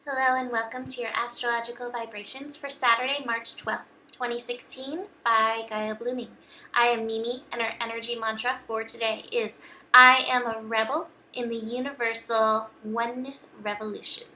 Hello and welcome to your astrological vibrations for Saturday, March 12th, 2016 by Gaia Blooming. I am Mimi and our energy mantra for today is I am a rebel in the universal oneness revolution.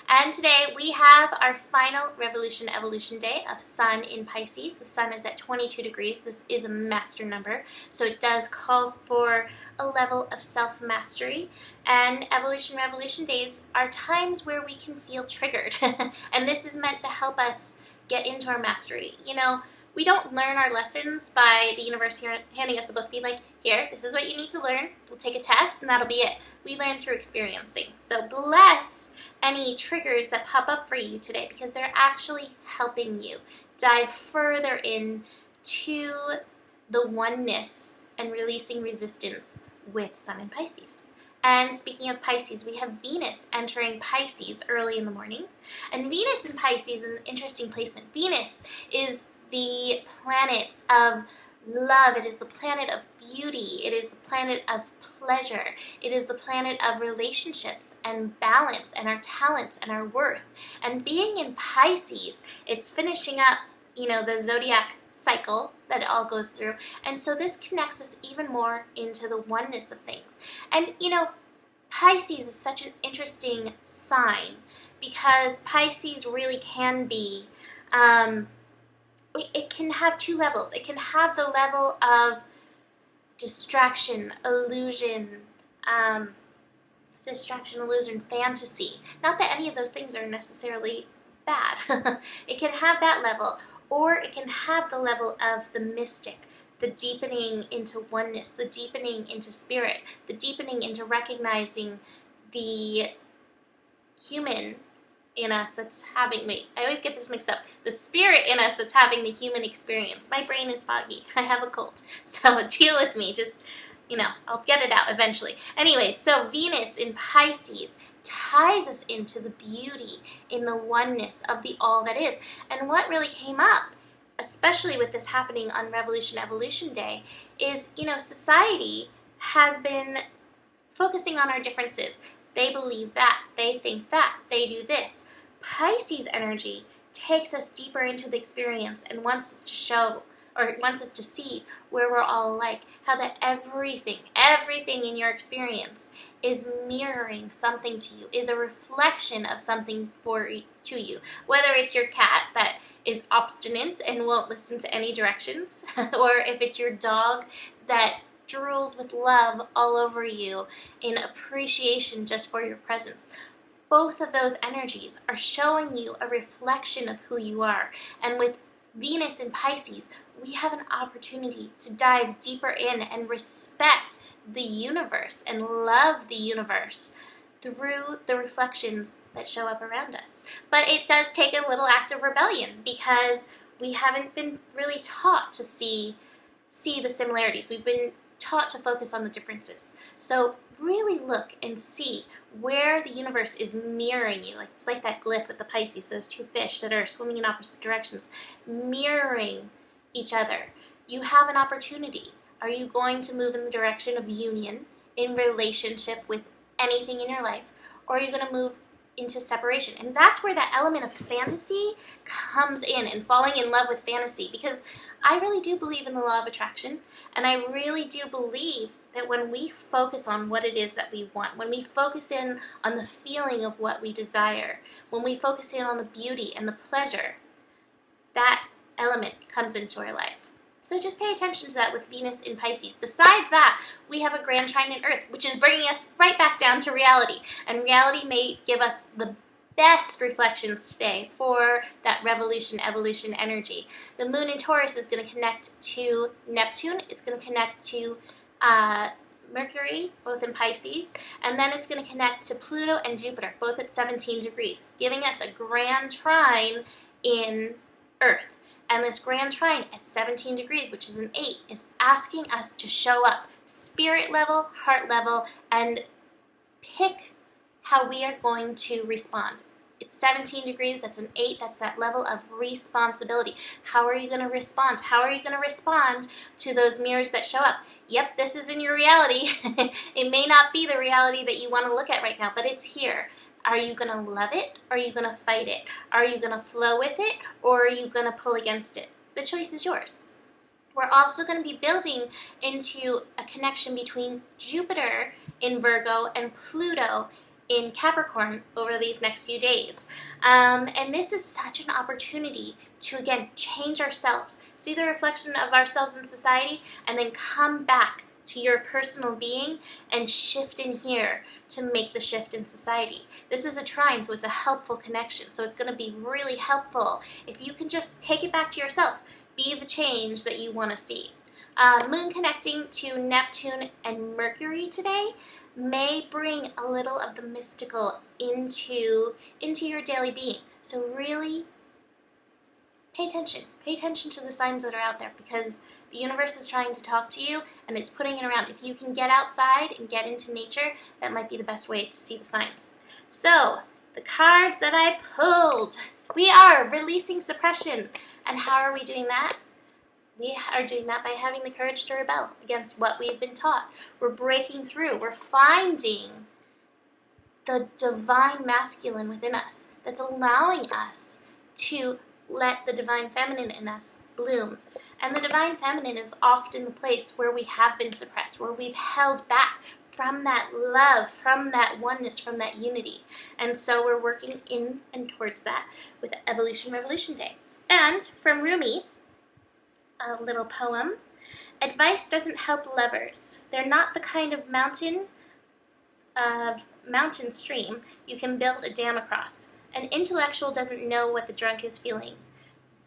And today we have our final revolution evolution day of Sun in Pisces. The Sun is at 22 degrees. This is a master number, so it does call for a level of self-mastery. And evolution revolution days are times where we can feel triggered. And this is meant to help us get into our mastery. You know, we don't learn our lessons by the universe handing us a book, being like, here, this is what you need to learn. We'll take a test and that'll be it. We learn through experiencing. So bless any triggers that pop up for you today because they're actually helping you dive further in to the oneness and releasing resistance with Sun in Pisces. And speaking of Pisces, we have Venus entering Pisces early in the morning. And Venus in Pisces is an interesting placement. Venus is the planet of love. It is the planet of beauty. It is the planet of pleasure. It is the planet of relationships and balance and our talents and our worth. And being in Pisces, it's finishing up, the zodiac cycle that it all goes through. And so this connects us even more into the oneness of things. And, Pisces is such an interesting sign because Pisces really can be it can have two levels. It can have the level of distraction, illusion, fantasy. Not that any of those things are necessarily bad. It can have that level, or it can have the level of the mystic, the deepening into oneness, the deepening into spirit, the deepening into recognizing the human in us that's having, I always get this mixed up, the spirit in us that's having the human experience. My brain is foggy. I have a cold. So deal with me. Just, I'll get it out eventually. Anyway, so Venus in Pisces ties us into the beauty in the oneness of the all that is. And what really came up, especially with this happening on Revolution Evolution Day, is, society has been focusing on our differences. They believe that, they think that, they do this. Pisces energy takes us deeper into the experience and wants us to see where we're all alike, how that everything in your experience is mirroring something to you, is a reflection of something to you. Whether it's your cat that is obstinate and won't listen to any directions, or if it's your dog that drools with love all over you in appreciation just for your presence. Both of those energies are showing you a reflection of who you are. And with Venus in Pisces, we have an opportunity to dive deeper in and respect the universe and love the universe through the reflections that show up around us. But it does take a little act of rebellion because we haven't been really taught to see the similarities. We've been taught to focus on the differences. So really look and see where the universe is mirroring you. It's like that glyph with the Pisces, those two fish that are swimming in opposite directions, mirroring each other. You have an opportunity. Are you going to move in the direction of union in relationship with anything in your life, or are you going to move into separation? And that's where that element of fantasy comes in, and falling in love with fantasy, because I really do believe in the law of attraction, and I really do believe that when we focus on what it is that we want, when we focus in on the feeling of what we desire, when we focus in on the beauty and the pleasure, that element comes into our life. So just pay attention to that with Venus in Pisces. Besides that, we have a grand trine in Earth, which is bringing us right back down to reality. And reality may give us the best reflections today for that revolution, evolution energy. The moon in Taurus is going to connect to Neptune. It's going to connect to Mercury, both in Pisces. And then it's going to connect to Pluto and Jupiter, both at 17 degrees, giving us a grand trine in Earth. And this grand trine at 17 degrees, which is an 8, is asking us to show up spirit level, heart level, and pick how we are going to respond. It's 17 degrees, that's an 8, that's that level of responsibility. How are you going to respond? How are you going to respond to those mirrors that show up? Yep, this isn't your reality. It may not be the reality that you want to look at right now, but it's here. Are you going to love it? Or are you going to fight it? Are you going to flow with it? Or are you going to pull against it? The choice is yours. We're also going to be building into a connection between Jupiter in Virgo and Pluto in Capricorn over these next few days. And this is such an opportunity to, again, change ourselves, see the reflection of ourselves in society, and then come back to your personal being and shift in here to make the shift in society. This is a trine, so it's a helpful connection. So it's going to be really helpful if you can just take it back to yourself. Be the change that you want to see. Moon connecting to Neptune and Mercury today may bring a little of the mystical into your daily being. So really pay attention. Pay attention to the signs that are out there, because the universe is trying to talk to you and it's putting it around. If you can get outside and get into nature, that might be the best way to see the signs. So, the cards that I pulled. We are releasing suppression. And how are we doing that? We are doing that by having the courage to rebel against what we've been taught. We're breaking through. We're finding the divine masculine within us that's allowing us to let the divine feminine in us bloom. And the divine feminine is often the place where we have been suppressed, where we've held back from that love, from that oneness, from that unity. And so we're working in and towards that with Evolution Revolution Day. And from Rumi, a little poem. Advice doesn't help lovers. They're not the kind of mountain stream you can build a dam across. An intellectual doesn't know what the drunk is feeling.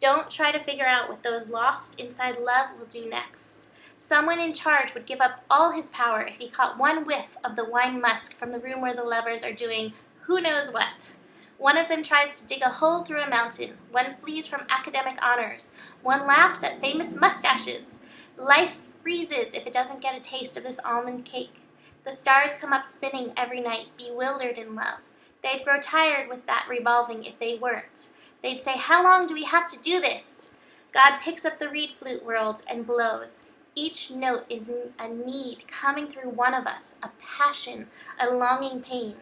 Don't try to figure out what those lost inside love will do next. Someone in charge would give up all his power if he caught one whiff of the wine musk from the room where the lovers are doing who knows what. One of them tries to dig a hole through a mountain. One flees from academic honors. One laughs at famous mustaches. Life freezes if it doesn't get a taste of this almond cake. The stars come up spinning every night, bewildered in love. They'd grow tired with that revolving if they weren't. They'd say, how long do we have to do this? God picks up the reed flute world and blows. Each note is a need coming through one of us, a passion, a longing pain.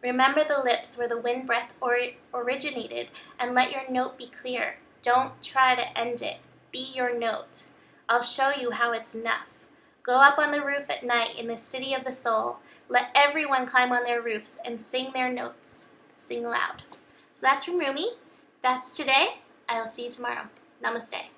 Remember the lips where the wind breath originated, and let your note be clear. Don't try to end it. Be your note. I'll show you how it's enough. Go up on the roof at night in the city of the soul. Let everyone climb on their roofs and sing their notes. Sing loud. So that's from Rumi. That's today. I'll see you tomorrow. Namaste.